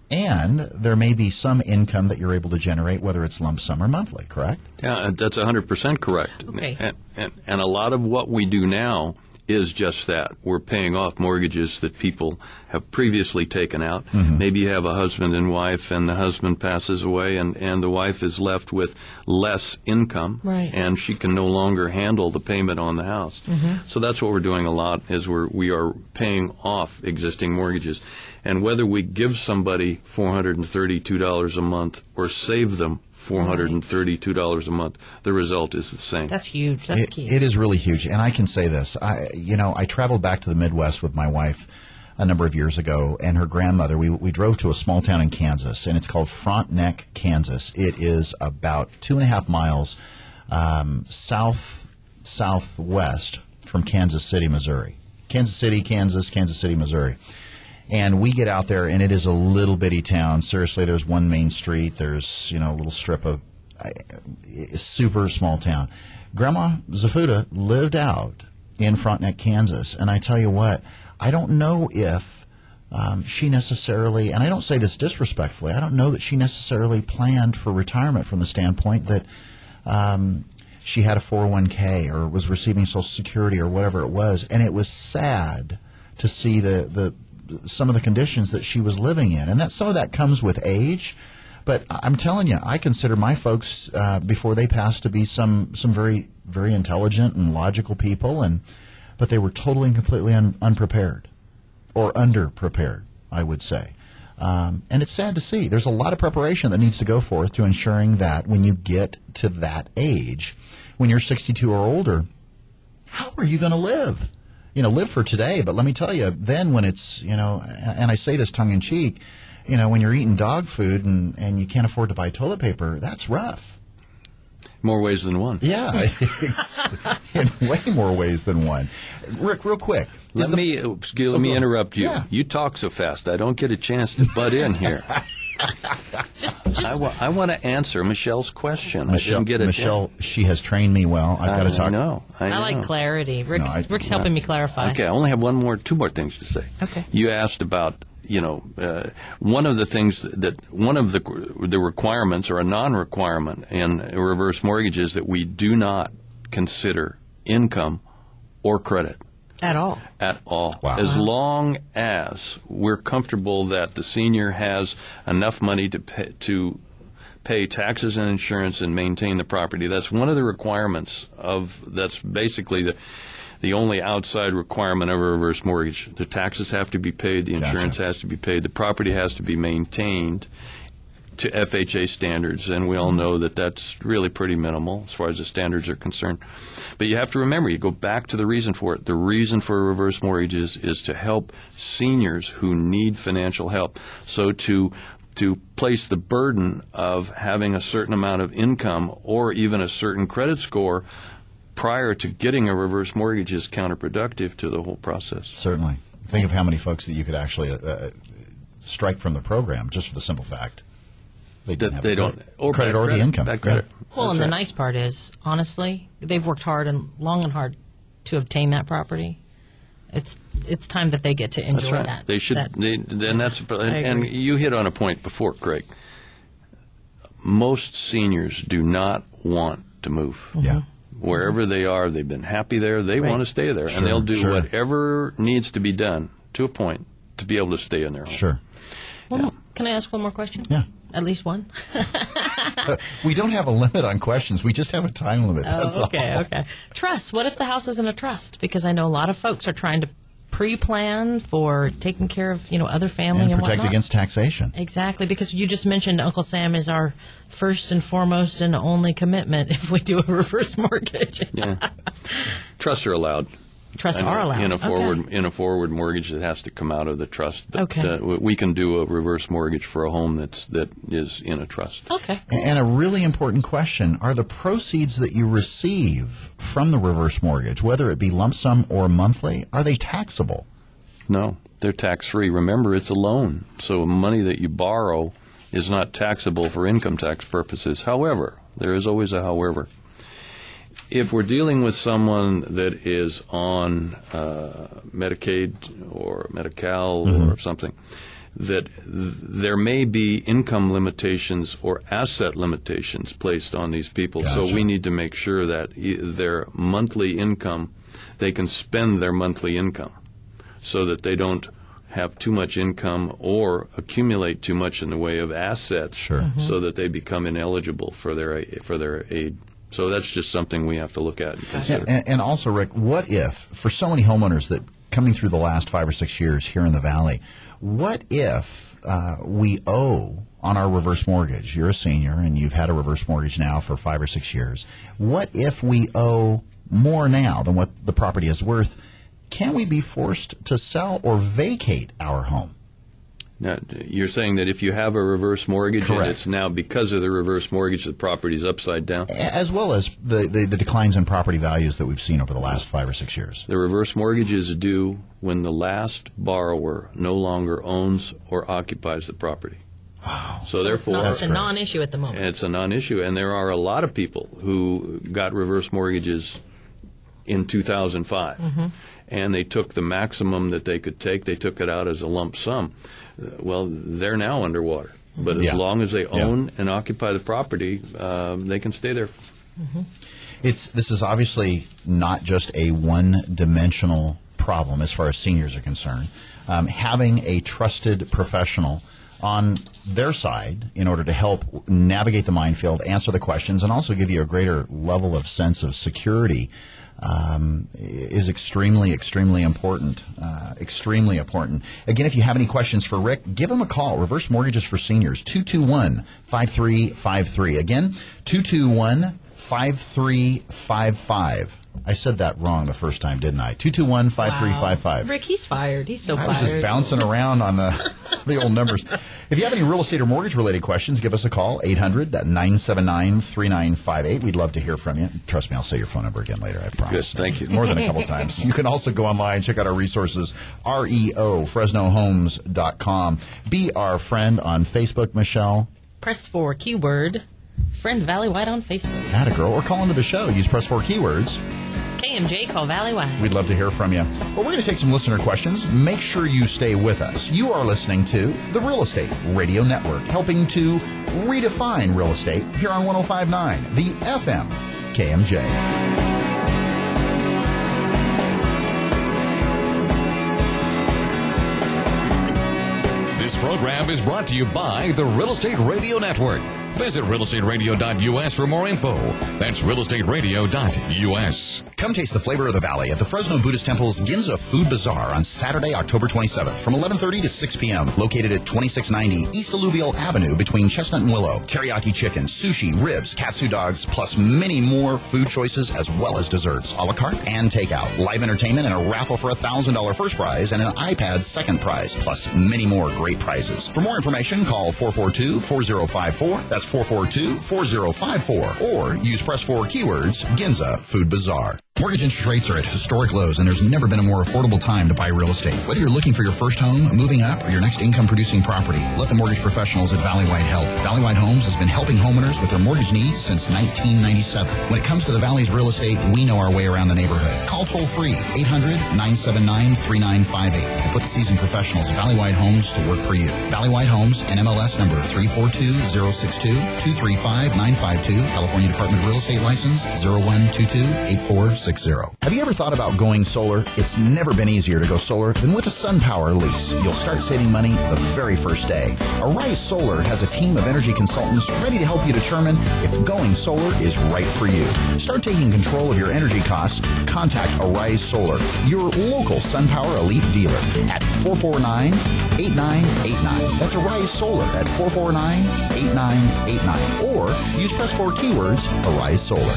And there may be some income that you're able to generate, whether it's lump sum or monthly, correct? Yeah, that's 100% correct. Okay. And a lot of what we do now is just that. We're paying off mortgages that people have previously taken out. Maybe you have a husband and wife, and the husband passes away, and the wife is left with less income, and she can no longer handle the payment on the house. So that's what we're doing a lot, is we are paying off existing mortgages. And whether we give somebody $432 a month or save them $432 a month, the result is the same. That's huge. That's key. It is really huge. And I can say this. I traveled back to the Midwest with my wife a number of years ago, and her grandmother. We drove to a small town in Kansas, and it's called Frontenac, Kansas. It is about 2.5 miles southwest from Kansas City, Missouri. Kansas City, Missouri. And we get out there, and it is a little bitty town. Seriously, there's one main street. There's, a little strip of a super small town. Grandma Zafuda lived out in Frontenac, Kansas. And I tell you what, I don't know if she necessarily, and I don't say this disrespectfully, I don't know that she necessarily planned for retirement from the standpoint that she had a 401k or was receiving Social Security or whatever it was. And it was sad to see some of the conditions that she was living in. And some of that comes with age. But I'm telling you, I consider my folks, before they passed, to be some very, very intelligent and logical people, but they were totally and completely unprepared, or underprepared, I would say. And it's sad to see. There's a lot of preparation that needs to go forth to ensuring that when you get to that age, when you're 62 or older, how are you going to live? Live for today, but let me tell you, then when it's, and I say this tongue-in-cheek, when you're eating dog food and you can't afford to buy toilet paper, that's rough. More ways than one. Yeah, in way more ways than one. Rick, real quick. Let me interrupt you. Yeah. You talk so fast, I don't get a chance to butt in here. I want to answer Michelle's question. Michelle, she has trained me well. I've got to talk. I know. I like clarity. Rick's helping me clarify. Okay, I only have two more things to say. Okay. You asked about, one of the things one of the requirements or a non-requirement in reverse mortgages that we do not consider income or credit. At all. At all. Wow. As long as we're comfortable that the senior has enough money to pay taxes and insurance and maintain the property. That's one of the requirements that's basically the only outside requirement of a reverse mortgage. The taxes have to be paid, the insurance has to be paid, the property has to be maintained to FHA standards, and we all know that that's really pretty minimal as far as the standards are concerned. But you have to remember, you go back to the reason for it. The reason for reverse mortgages is to help seniors who need financial help. So to place the burden of having a certain amount of income or even a certain credit score prior to getting a reverse mortgage is counterproductive to the whole process. Certainly. Think of how many folks that you could actually strike from the program just for the simple fact they don't have credit or the income. Bad credit. Well, and the nice part is, honestly, they've worked hard and long and hard to obtain that property. It's time that they get to enjoy that's right. that. They should. And you hit on a point before, Greg. Most seniors do not want to move. Yeah. Wherever they are, they've been happy there. They want to stay there, and they'll do whatever needs to be done to a point to be able to stay in their home. Sure. Well, can I ask one more question? Yeah. At least one? We don't have a limit on questions. We just have a time limit. That's okay. Trust. What if the house isn't a trust? Because I know a lot of folks are trying to pre-plan for taking care of, other family and protect whatnot. Against taxation. Exactly, because you just mentioned Uncle Sam is our first and foremost and only commitment if we do a reverse mortgage. Yeah. Trusts are allowed. Trusts are allowed. In a forward mortgage, it has to come out of the trust. But we can do a reverse mortgage for a home that is in a trust. Okay. And a really important question, are the proceeds that you receive from the reverse mortgage, whether it be lump sum or monthly, are they taxable? No, they're tax-free. Remember, it's a loan, so money that you borrow is not taxable for income tax purposes. However, there is always a however. If we're dealing with someone that is on Medicaid or Medi-Cal or something, that there may be income limitations or asset limitations placed on these people. Gotcha. So we need to make sure that their monthly income, they can spend their monthly income so that they don't have too much income or accumulate too much in the way of assets so that they become ineligible for their aid. So that's just something we have to look at and consider. And also, Rick, what if, for so many homeowners that coming through the last 5 or 6 years here in the Valley, what if we owe on our reverse mortgage? You're a senior and you've had a reverse mortgage now for 5 or 6 years. What if we owe more now than what the property is worth? Can we be forced to sell or vacate our home? Now, you're saying that if you have a reverse mortgage and it's now because of the reverse mortgage the property's upside down? As well as the declines in property values that we've seen over the last 5 or 6 years. The reverse mortgage is due when the last borrower no longer owns or occupies the property. Wow. So therefore, it's a non-issue at the moment. It's a non-issue, and there are a lot of people who got reverse mortgages in 2005, and they took the maximum that they could take. They took it out as a lump sum. Well, they're now underwater. But as long as they own and occupy the property, they can stay there. This is obviously not just a one-dimensional problem as far as seniors are concerned. Having a trusted professional on their side in order to help navigate the minefield, answer the questions, and also give you a greater level of sense of security is extremely, extremely important. Extremely important. Again, if you have any questions for Rick, give him a call. Reverse Mortgages for Seniors, 221-5353. Again, 221-5355. I said that wrong the first time, didn't I? 221-5355. Wow. Rick, he's fired. He's so fired. I was just bouncing around on the old numbers. If you have any real estate or mortgage-related questions, give us a call, 800-979-3958. We'd love to hear from you. Trust me, I'll say your phone number again later, I promise. Good, thank you. More than a couple times. You can also go online, check out our resources, FresnoHomes.com. Be our friend on Facebook, Michelle. Press 4, keyword, Friend Valley White on Facebook. Atta girl. Or call into the show. Use Press 4 keywords. KMJ, call Valley White. We'd love to hear from you. Well, we're going to take some listener questions. Make sure you stay with us. You are listening to the Real Estate Radio Network, helping to redefine real estate here on 105.9, the FM KMJ. This program is brought to you by the Real Estate Radio Network. Visit realestateradio.us for more info. That's realestateradio.us. Come taste the flavor of the valley at the Fresno Buddhist Temple's Ginza Food Bazaar on Saturday, October 27th from 11:30 to 6 p.m. Located at 2690 East Alluvial Avenue between Chestnut and Willow. Teriyaki chicken, sushi, ribs, katsu dogs, plus many more food choices as well as desserts, a la carte and takeout. Live entertainment and a raffle for a $1,000 first prize and an iPad second prize, plus many more great prizes. For more information, call 442-4054. That's 442-4054. Or use press 4 keywords, Ginza Food Bazaar. Mortgage interest rates are at historic lows, and there's never been a more affordable time to buy real estate. Whether you're looking for your first home, moving up, or your next income-producing property, let the mortgage professionals at Valley White help. Valley White Homes has been helping homeowners with their mortgage needs since 1997. When it comes to the Valley's real estate, we know our way around the neighborhood. Call toll-free 800-979-3958 and put the seasoned professionals at Valley White Homes to work for you. Valley White Homes, NMLS number 342062, 235-952, California Department of Real Estate License 0122-8460. Have you ever thought about going solar? It's never been easier to go solar than with a SunPower lease. You'll start saving money the very first day. Arise Solar has a team of energy consultants ready to help you determine if going solar is right for you. Start taking control of your energy costs. Contact Arise Solar, your local SunPower Elite dealer at 449-8989. That's Arise Solar at 449-8989. Or use press 4 keywords, Arise Solar.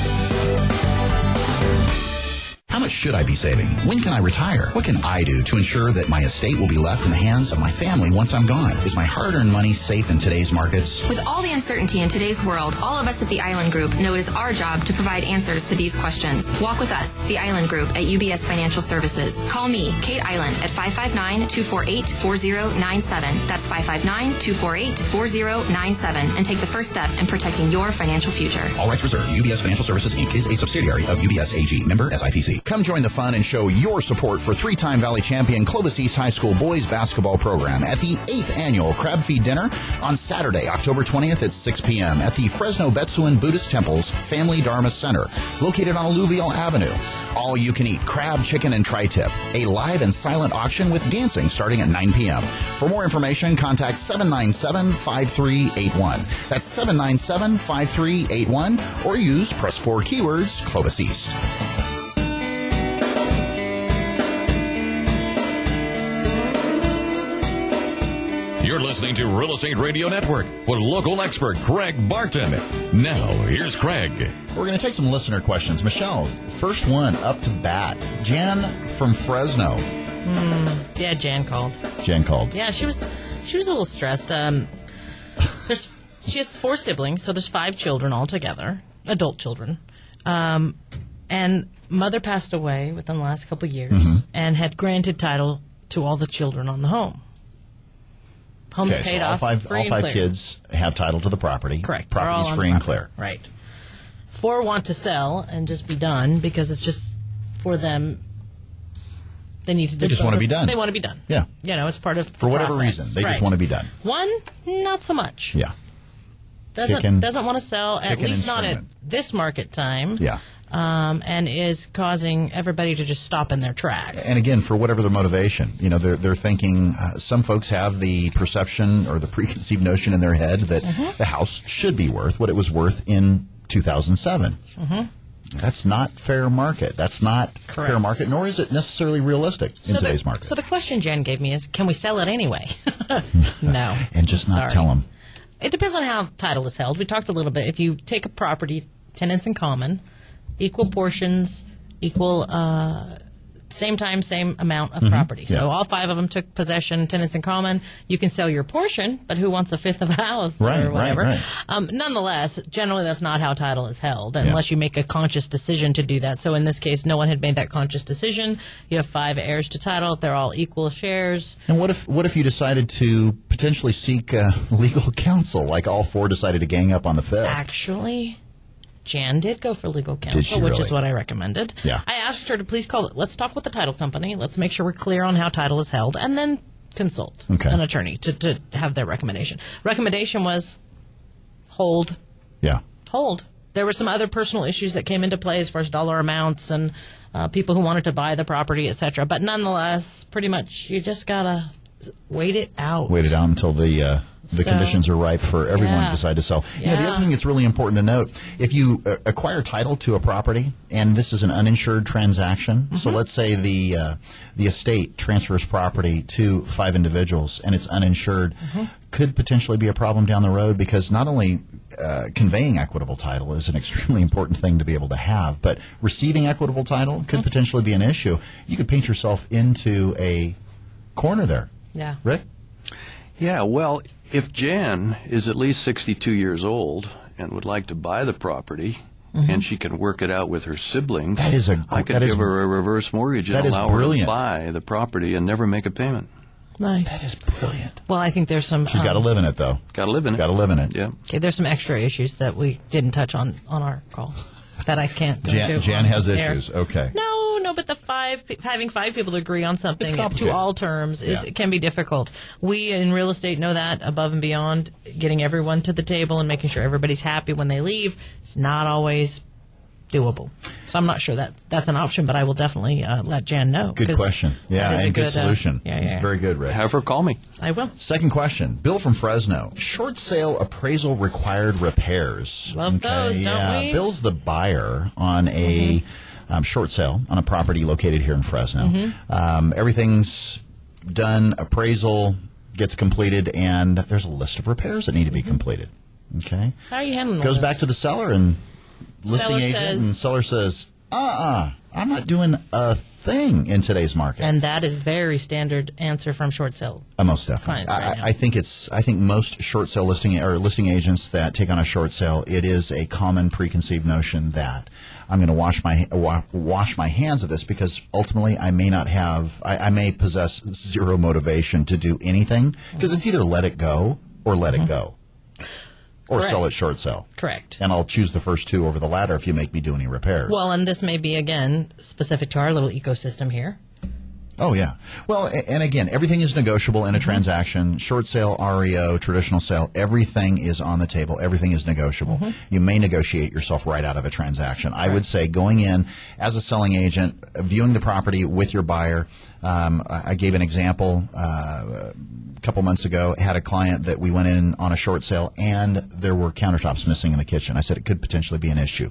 How much should I be saving? When can I retire? What can I do to ensure that my estate will be left in the hands of my family once I'm gone? Is my hard-earned money safe in today's markets? With all the uncertainty in today's world, all of us at the Island Group know it is our job to provide answers to these questions. Walk with us, the Island Group at UBS Financial Services. Call me, Kate Island, at 559-248-4097. That's 559-248-4097. And take the first step in protecting your financial future. All rights reserved. UBS Financial Services, Inc. is a subsidiary of UBS AG. Member SIPC. Come join the fun and show your support for 3-time Valley champion Clovis East High School boys basketball program at the 8th annual Crab Feed Dinner on Saturday, October 20th at 6 p.m. at the Fresno Betsuan Buddhist Temple's Family Dharma Center, located on Alluvial Avenue. All you can eat crab, chicken, and tri-tip. A live and silent auction with dancing starting at 9 p.m. For more information, contact 797-5381. That's 797-5381, or use press 4 keywords, Clovis East. You're listening to Real Estate Radio Network with local expert Craig Barton. Now, here's Craig. We're going to take some listener questions. Michelle, first one up to bat. Jan from Fresno. Yeah, Jan called. Yeah, she was a little stressed. She has 4 siblings, so there's 5 children altogether, adult children. And mother passed away within the last couple of years and had granted title to all the children on the home. Home's paid off. All five kids have title to the property. Correct. Property's free and clear. Right. 4 want to sell and just be done because it's just for them. They need to. They just want to be done. They want to be done. Yeah. You know, it's part of the for whatever process. reason. They just want to be done. 1, not so much. Yeah. Doesn't want to sell, at least not at this market time. Yeah. And is causing everybody to just stop in their tracks. And again, for whatever the motivation, you know, they're thinking. Some folks have the perception or the preconceived notion in their head that the house should be worth what it was worth in 2007. That's not fair market. That's not fair market, nor is it necessarily realistic in today's market. So the question Jen gave me is, can we sell it anyway? No. And just not tell them. It depends on how title is held. We talked a little bit. If you take a property, tenants in common, equal portions, equal, same time, same amount of property. Yeah. So all 5 of them took possession, tenants in common. You can sell your portion, but who wants a fifth of a house or whatever? Right. Nonetheless, generally that's not how title is held unless you make a conscious decision to do that. So in this case, no one had made that conscious decision. You have 5 heirs to title. They're all equal shares. And what if you decided to potentially seek legal counsel, like all 4 decided to gang up on the 5th? Actually, Jan did go for legal counsel, which is what I recommended. Yeah. I asked her to please call it. Let's talk with the title company. Let's make sure we're clear on how title is held, and then consult an attorney to have their recommendation. Recommendation was hold. Yeah. Hold. There were some other personal issues that came into play as far as dollar amounts and people who wanted to buy the property, etc. But nonetheless, pretty much you just got to wait it out. Wait it out until the the conditions are ripe for everyone to decide to sell. You know, the other thing that's really important to note, if you acquire title to a property, and this is an uninsured transaction, so let's say the estate transfers property to 5 individuals and it's uninsured, could potentially be a problem down the road, because not only conveying equitable title is an extremely important thing to be able to have, but receiving equitable title could potentially be an issue. You could paint yourself into a corner there. Yeah. Rick? Yeah, well, if Jan is at least 62 years old and would like to buy the property, and she can work it out with her siblings, I could give her a reverse mortgage and allow her to buy the property and never make a payment. Nice. That is brilliant. Well, I think there's some... She's got to live in it, though. Got to live in it. Got to live in it. Yeah. Okay, there's some extra issues that we didn't touch on our call that I can't go to. Jan has issues. Okay. No, but having 5 people to agree on something to all terms it can be difficult. We in real estate know that above and beyond getting everyone to the table and making sure everybody's happy when they leave is not always doable. So I'm not sure that's an option, but I will definitely let Jan know. Good question. Yeah, and good solution. Very good, Rick. Have her call me. I will. Second question. Bill from Fresno. Short sale appraisal required repairs. Love those, don't we? Bill's the buyer on a short sale on a property located here in Fresno. Everything's done. Appraisal gets completed, and there's a list of repairs that need to be completed. Okay. How are you handling Goes this? back to the seller and listing agent, and seller says, I'm not doing a thing in today's market. And that is very standard answer from short sale. Most definitely. I think most short sale listing agents that take on a short sale, it is a common preconceived notion that I'm going to wash my hands of this, because ultimately I may possess zero motivation to do anything, because it's either let it go or let it go. Or sell it short sale. Correct. And I'll choose the first two over the latter if you make me do any repairs. Well, and this may be, again, specific to our little ecosystem here. Oh, yeah. Well, and again, everything is negotiable in a transaction. Short sale, REO, traditional sale, everything is on the table. Everything is negotiable. You may negotiate yourself right out of a transaction. I would say going in as a selling agent, viewing the property with your buyer. I gave an example a couple months ago. Had a client that we went in on a short sale, and there were countertops missing in the kitchen. I said it could potentially be an issue.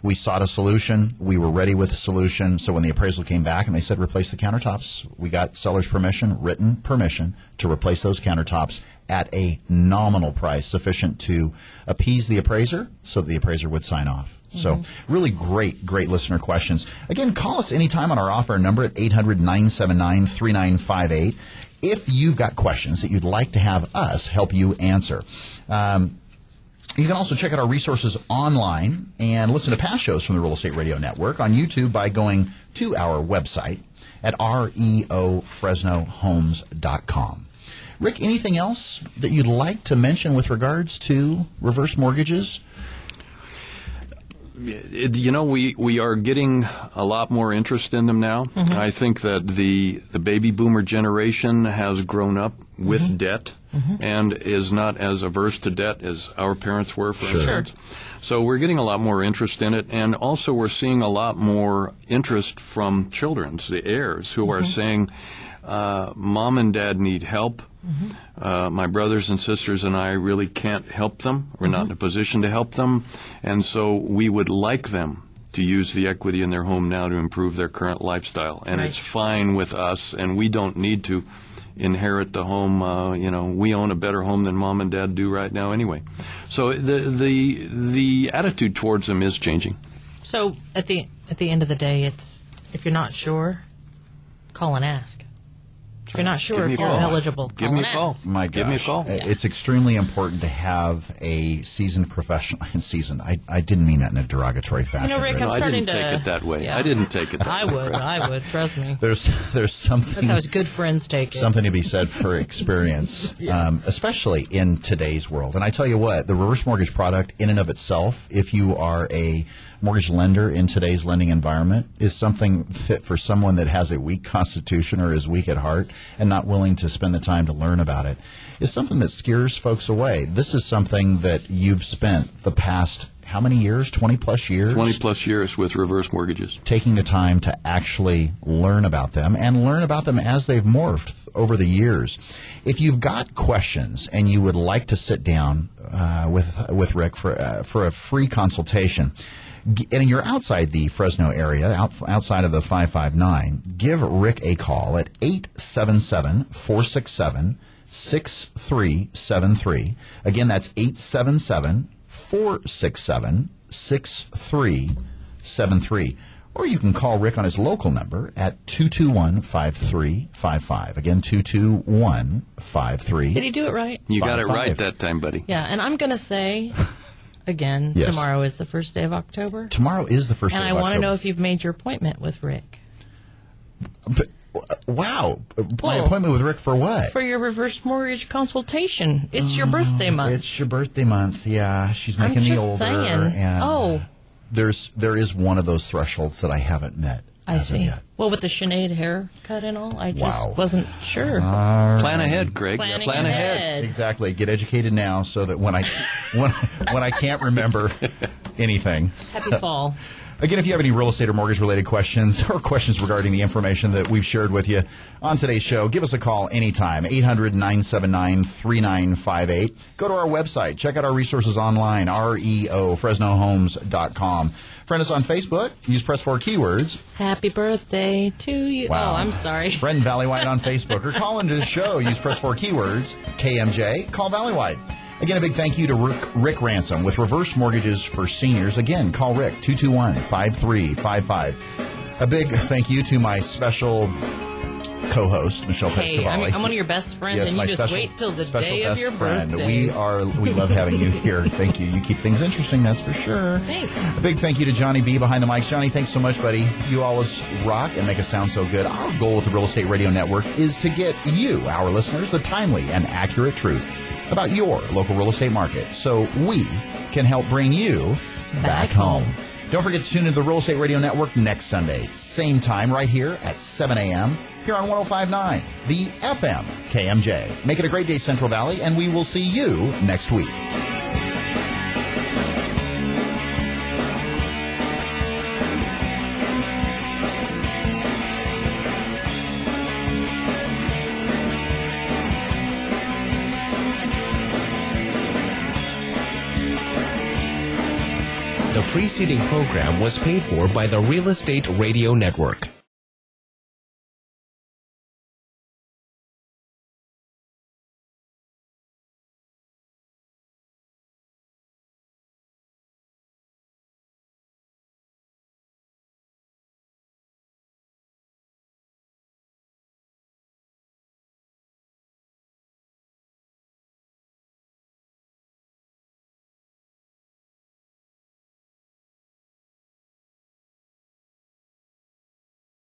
We sought a solution. We were ready with a solution. So when the appraisal came back and they said replace the countertops, we got seller's permission, written permission, to replace those countertops at a nominal price sufficient to appease the appraiser so that the appraiser would sign off. So really great listener questions. Again, call us anytime on our offer number at 800-979-3958 if you've got questions that you'd like to have us help you answer. You can also check out our resources online and listen to past shows from the Real Estate Radio Network on YouTube by going to our website at reofresnohomes.com. Rick, anything else that you'd like to mention with regards to reverse mortgages? You know, we are getting a lot more interest in them now. I think that the baby boomer generation has grown up with debt and is not as averse to debt as our parents were, for instance. So we're getting a lot more interest in it, and also we're seeing a lot more interest from children, the heirs, who are saying, Mom and Dad need help. My brothers and sisters and I really can't help them. We're not in a position to help them. And so we would like them to use the equity in their home now to improve their current lifestyle. And it's fine with us, and we don't need to inherit the home. We own a better home than Mom and Dad do right now anyway. So the attitude towards them is changing. So at the end of the day, it's if you're not sure, call and ask. If you're not sure if you're eligible, give me a call. My gosh. Give me a call. It's extremely important to have a seasoned professional. And seasoned, I didn't mean that in a derogatory fashion. You know, Rick, I didn't take it that way. Yeah. I didn't take it that way. I would. Trust me. There's something. That's how good friends take it. Something to be said for experience, especially in today's world. And I tell you what, the reverse mortgage product in and of itself, if you are a mortgage lender in today's lending environment, is something fit for someone that has a weak constitution or is weak at heart and not willing to spend the time to learn about it. Is something that scares folks away. This is something that you've spent the past how many years? 20-plus years? 20-plus years with reverse mortgages. Taking the time to actually learn about them and learn about them as they've morphed over the years. If you've got questions and you would like to sit down with Rick for a free consultation, and you're outside the Fresno area, outside of the 559, give Rick a call at 877-467-6373. Again, that's 877-467-6373. Or you can call Rick on his local number at 221-5355. Again, 221-5355. Did he do it right? You got it right that time, buddy. Yeah, and I'm going to say... Again, yes. Tomorrow is the first day of October. Tomorrow is the first day of October. And I want to know if you've made your appointment with Rick. Wow. My appointment with Rick for what? For your reverse mortgage consultation. It's your birthday month. It's your birthday month, yeah. She's making me older. Saying. And there is one of those thresholds that I haven't met. I see. Well, with the Sinead haircut and all, I just wasn't sure. Plan ahead, Greg. Plan ahead. Exactly. Get educated now so that when I can't remember anything. Happy fall. Again, if you have any real estate or mortgage-related questions or questions regarding the information that we've shared with you on today's show, give us a call anytime, 800-979-3958. Go to our website. Check out our resources online, REO-FresnoHomes.com. Friend us on Facebook. Use press 4 keywords. Happy birthday to you. Wow. Oh, I'm sorry. Friend Valleywide on Facebook. Or call into the show. Use press 4 keywords, KMJ. Call Valleywide. Again, a big thank you to Rick Ransom with Reverse Mortgages for Seniors. Again, call Rick, 221-5355. A big thank you to my special co-host, Michelle Pescavale. I'm one of your best friends, yes, and you just wait till the day of your birthday. We love having you here. Thank you. You keep things interesting, that's for sure. Thanks. A big thank you to Johnny B behind the mics. Johnny, thanks so much, buddy. You always rock and make us sound so good. Our goal with the Real Estate Radio Network is to get you, our listeners, the timely and accurate truth about your local real estate market so we can help bring you back home. Don't forget to tune into the Real Estate Radio Network next Sunday, same time, right here at 7 a.m. here on 105.9, the FM KMJ. Make it a great day, Central Valley, and we will see you next week. The preceding program was paid for by the Real Estate Radio Network.